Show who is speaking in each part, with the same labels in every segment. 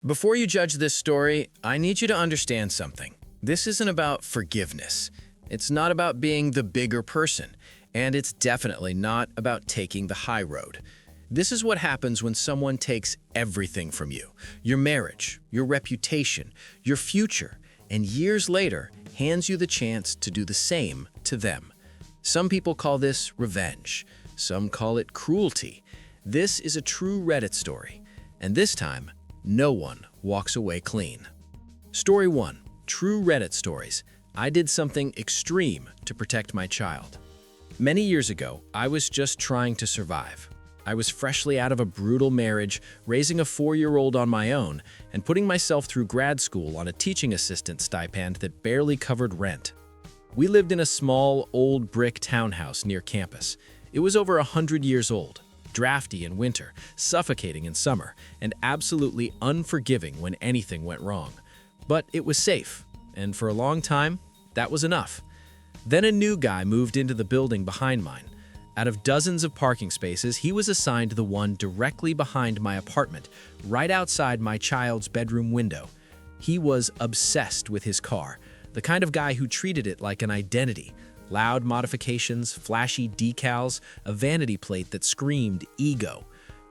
Speaker 1: Before you judge this story, I need you to understand something. This isn't about forgiveness. It's not about being the bigger person, and it's definitely not about taking the high road. This is what happens when someone takes everything from you: your marriage, your reputation, your future, and years later hands you the chance to do the same to them. Some people call this revenge. Some call it cruelty. This is a true Reddit story, and this time, no one walks away clean. Story 1. True Reddit stories. I did something extreme to protect my child. Many years ago, I was just trying to survive. I was freshly out of a brutal marriage, raising a 4-year-old on my own, and putting myself through grad school on a teaching assistant stipend that barely covered rent. We lived in a small, old brick townhouse near campus. It was over 100 years old. Drafty in winter, suffocating in summer, and absolutely unforgiving when anything went wrong. But it was safe, and for a long time, that was enough. Then a new guy moved into the building behind mine. Out of dozens of parking spaces, he was assigned the one directly behind my apartment, right outside my child's bedroom window. He was obsessed with his car, the kind of guy who treated it like an identity. Loud modifications, flashy decals, a vanity plate that screamed ego.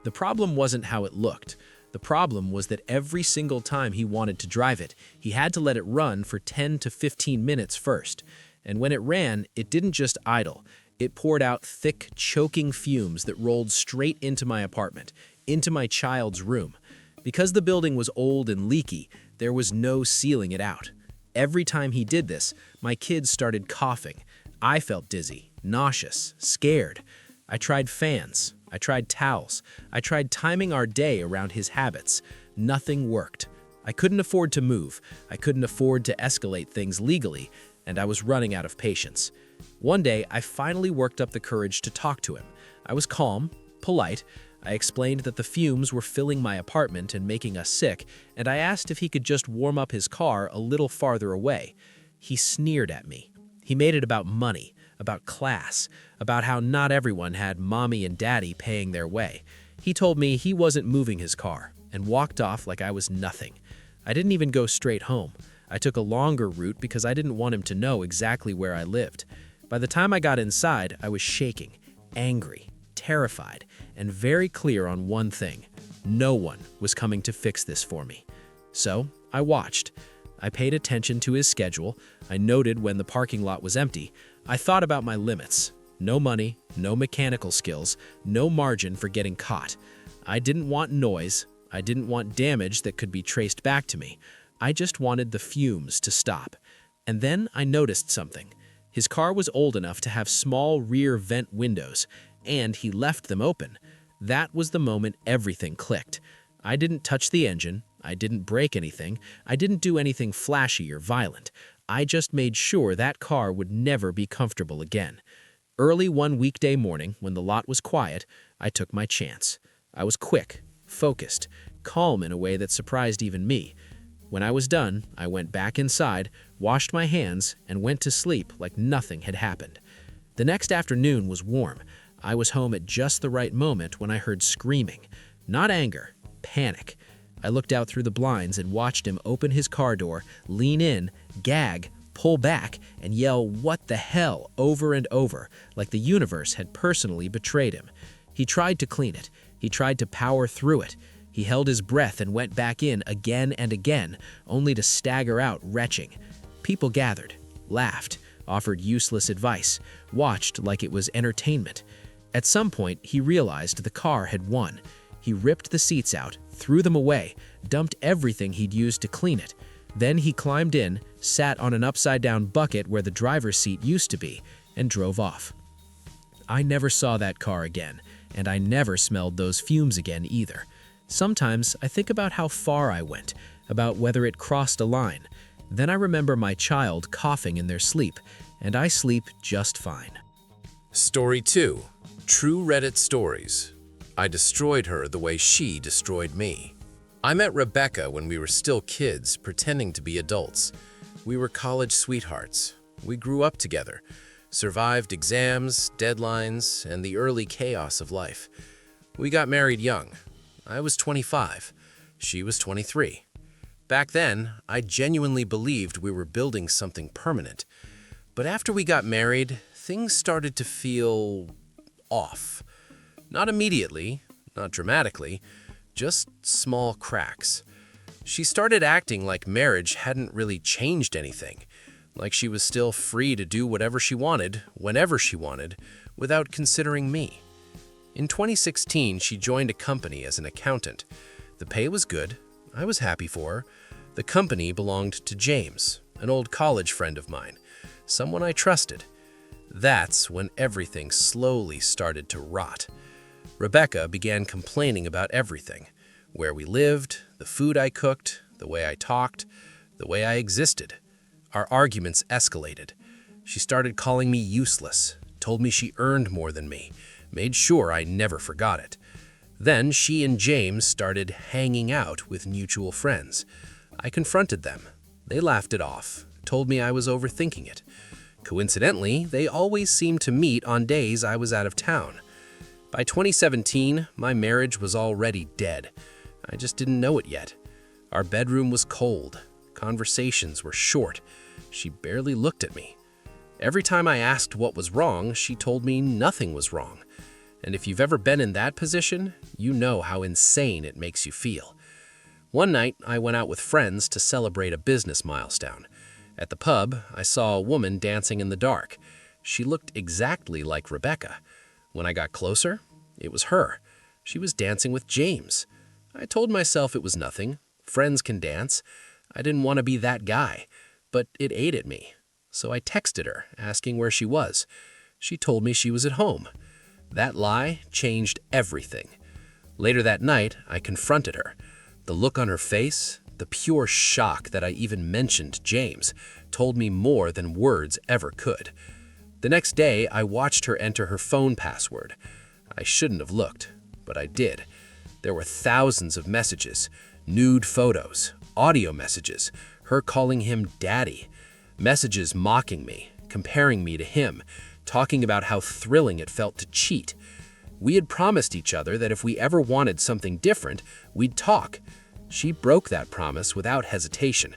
Speaker 1: The problem wasn't how it looked. The problem was that every single time he wanted to drive it, he had to let it run for 10 to 15 minutes first. And when it ran, it didn't just idle. It poured out thick, choking fumes that rolled straight into my apartment, into my child's room. Because the building was old and leaky, there was no sealing it out. Every time he did this, my kids started coughing. I felt dizzy, nauseous, scared. I tried fans. I tried towels. I tried timing our day around his habits. Nothing worked. I couldn't afford to move. I couldn't afford to escalate things legally, and I was running out of patience. One day, I finally worked up the courage to talk to him. I was calm, polite. I explained that the fumes were filling my apartment and making us sick, and I asked if he could just warm up his car a little farther away. He sneered at me. He made it about money, about class, about how not everyone had mommy and daddy paying their way. He told me he wasn't moving his car and walked off like I was nothing. I didn't even go straight home. I took a longer route because I didn't want him to know exactly where I lived. By the time I got inside, I was shaking, angry, terrified, and very clear on one thing: no one was coming to fix this for me. So I watched. I paid attention to his schedule. I noted when the parking lot was empty. I thought about my limits. No money, no mechanical skills, no margin for getting caught. I didn't want noise. I didn't want damage that could be traced back to me. I just wanted the fumes to stop. And then I noticed something. His car was old enough to have small rear vent windows, and he left them open. That was the moment everything clicked. I didn't touch the engine. I didn't break anything. I didn't do anything flashy or violent. I just made sure that car would never be comfortable again. Early one weekday morning, when the lot was quiet, I took my chance. I was quick, focused, calm in a way that surprised even me. When I was done, I went back inside, washed my hands, and went to sleep like nothing had happened. The next afternoon was warm. I was home at just the right moment when I heard screaming. Not anger, panic. I looked out through the blinds and watched him open his car door, lean in, gag, pull back, and yell "what the hell" over and over, like the universe had personally betrayed him. He tried to clean it. He tried to power through it. He held his breath and went back in again and again, only to stagger out retching. People gathered, laughed, offered useless advice, watched like it was entertainment. At some point, he realized the car had won. He ripped the seats out, threw them away, dumped everything he'd used to clean it. Then he climbed in, sat on an upside-down bucket where the driver's seat used to be, and drove off. I never saw that car again, and I never smelled those fumes again either. Sometimes I think about how far I went, about whether it crossed a line. Then I remember my child coughing in their sleep, and I sleep just fine.
Speaker 2: Story 2. True Reddit stories. I destroyed her the way she destroyed me. I met Rebecca when we were still kids, pretending to be adults. We were college sweethearts. We grew up together, survived exams, deadlines, and the early chaos of life. We got married young. I was 25. She was 23. Back then, I genuinely believed we were building something permanent. But after we got married, things started to feel off. Not immediately, not dramatically, just small cracks. She started acting like marriage hadn't really changed anything, like she was still free to do whatever she wanted, whenever she wanted, without considering me. In 2016, she joined a company as an accountant. The pay was good. I was happy for her. The company belonged to James, an old college friend of mine, someone I trusted. That's when everything slowly started to rot. Rebecca began complaining about everything: where we lived, the food I cooked, the way I talked, the way I existed. Our arguments escalated. She started calling me useless, told me she earned more than me, made sure I never forgot it. Then she and James started hanging out with mutual friends. I confronted them. They laughed it off, told me I was overthinking it. Coincidentally, they always seemed to meet on days I was out of town. By 2017, my marriage was already dead. I just didn't know it yet. Our bedroom was cold. Conversations were short. She barely looked at me. Every time I asked what was wrong, she told me nothing was wrong. And if you've ever been in that position, you know how insane it makes you feel. One night, I went out with friends to celebrate a business milestone. At the pub, I saw a woman dancing in the dark. She looked exactly like Rebecca. When I got closer, it was her. She was dancing with James. I told myself it was nothing. Friends can dance. I didn't want to be that guy, but it ate at me. So I texted her, asking where she was. She told me she was at home. That lie changed everything. Later that night, I confronted her. The look on her face, the pure shock that I even mentioned James, told me more than words ever could. The next day, I watched her enter her phone password. I shouldn't have looked, but I did. There were thousands of messages, nude photos, audio messages, her calling him daddy, messages mocking me, comparing me to him, talking about how thrilling it felt to cheat. We had promised each other that if we ever wanted something different, we'd talk. She broke that promise without hesitation.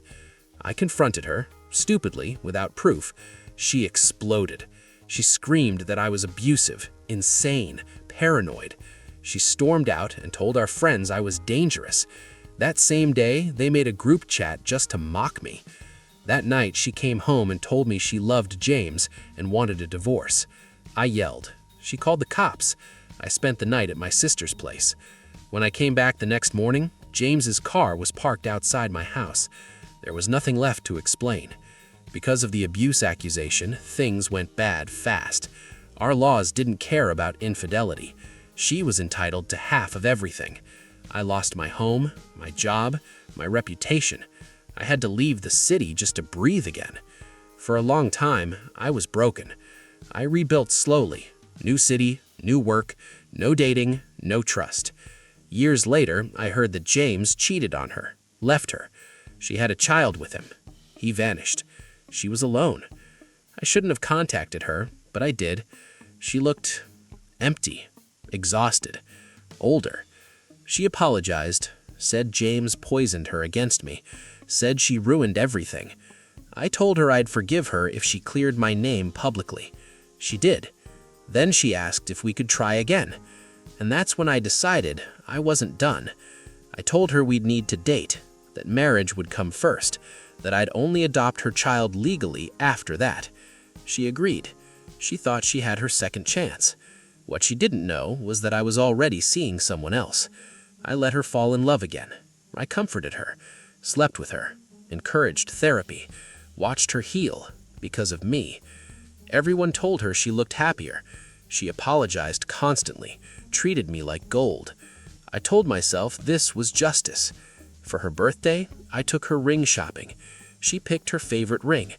Speaker 2: I confronted her, stupidly, without proof. She exploded. She screamed that I was abusive, insane, paranoid. She stormed out and told our friends I was dangerous. That same day, they made a group chat just to mock me. That night, she came home and told me she loved James and wanted a divorce. I yelled. She called the cops. I spent the night at my sister's place. When I came back the next morning, James's car was parked outside my house. There was nothing left to explain. Because of the abuse accusation, things went bad fast. Our laws didn't care about infidelity. She was entitled to half of everything. I lost my home, my job, my reputation. I had to leave the city just to breathe again. For a long time, I was broken. I rebuilt slowly. New city, new work, no dating, no trust. Years later, I heard that James cheated on her, left her. She had a child with him. He vanished. She was alone. I shouldn't have contacted her, but I did. She looked empty, exhausted, older. She apologized, said James poisoned her against me, said she ruined everything. I told her I'd forgive her if she cleared my name publicly. She did. Then she asked if we could try again. And that's when I decided I wasn't done. I told her we'd need to date, that marriage would come first, that I'd only adopt her child legally after that. She agreed. She thought she had her second chance. What she didn't know was that I was already seeing someone else. I let her fall in love again. I comforted her, slept with her, encouraged therapy, watched her heal because of me. Everyone told her she looked happier. She apologized constantly, treated me like gold. I told myself this was justice. For her birthday, I took her ring shopping. She picked her favorite ring.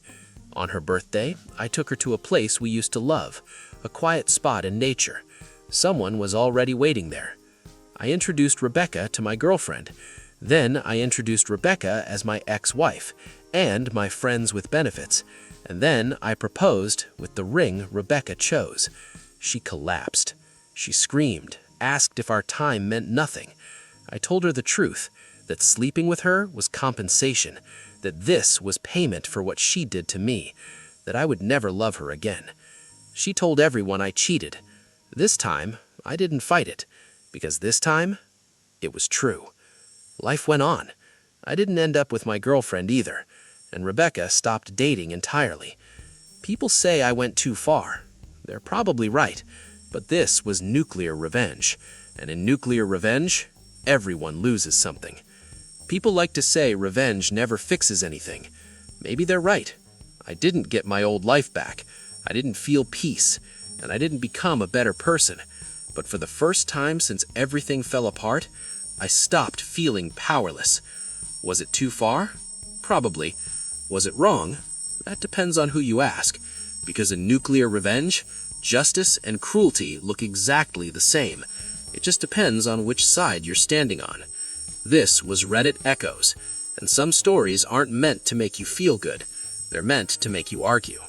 Speaker 2: On her birthday, I took her to a place we used to love, a quiet spot in nature. Someone was already waiting there. I introduced Rebecca to my girlfriend. Then I introduced Rebecca as my ex-wife and my friends with benefits. And then I proposed with the ring Rebecca chose. She collapsed. She screamed, asked if our time meant nothing. I told her the truth, that sleeping with her was compensation, that this was payment for what she did to me, that I would never love her again. She told everyone I cheated. This time, I didn't fight it, because this time, it was true. Life went on. I didn't end up with my girlfriend either, and Rebecca stopped dating entirely. People say I went too far. They're probably right, but this was nuclear revenge, and in nuclear revenge, everyone loses something. People like to say revenge never fixes anything. Maybe they're right. I didn't get my old life back. I didn't feel peace, and I didn't become a better person. But for the first time since everything fell apart, I stopped feeling powerless. Was it too far? Probably. Was it wrong? That depends on who you ask, because in nuclear revenge, justice and cruelty look exactly the same. It just depends on which side you're standing on. This was Reddit Echoes, and some stories aren't meant to make you feel good. They're meant to make you argue.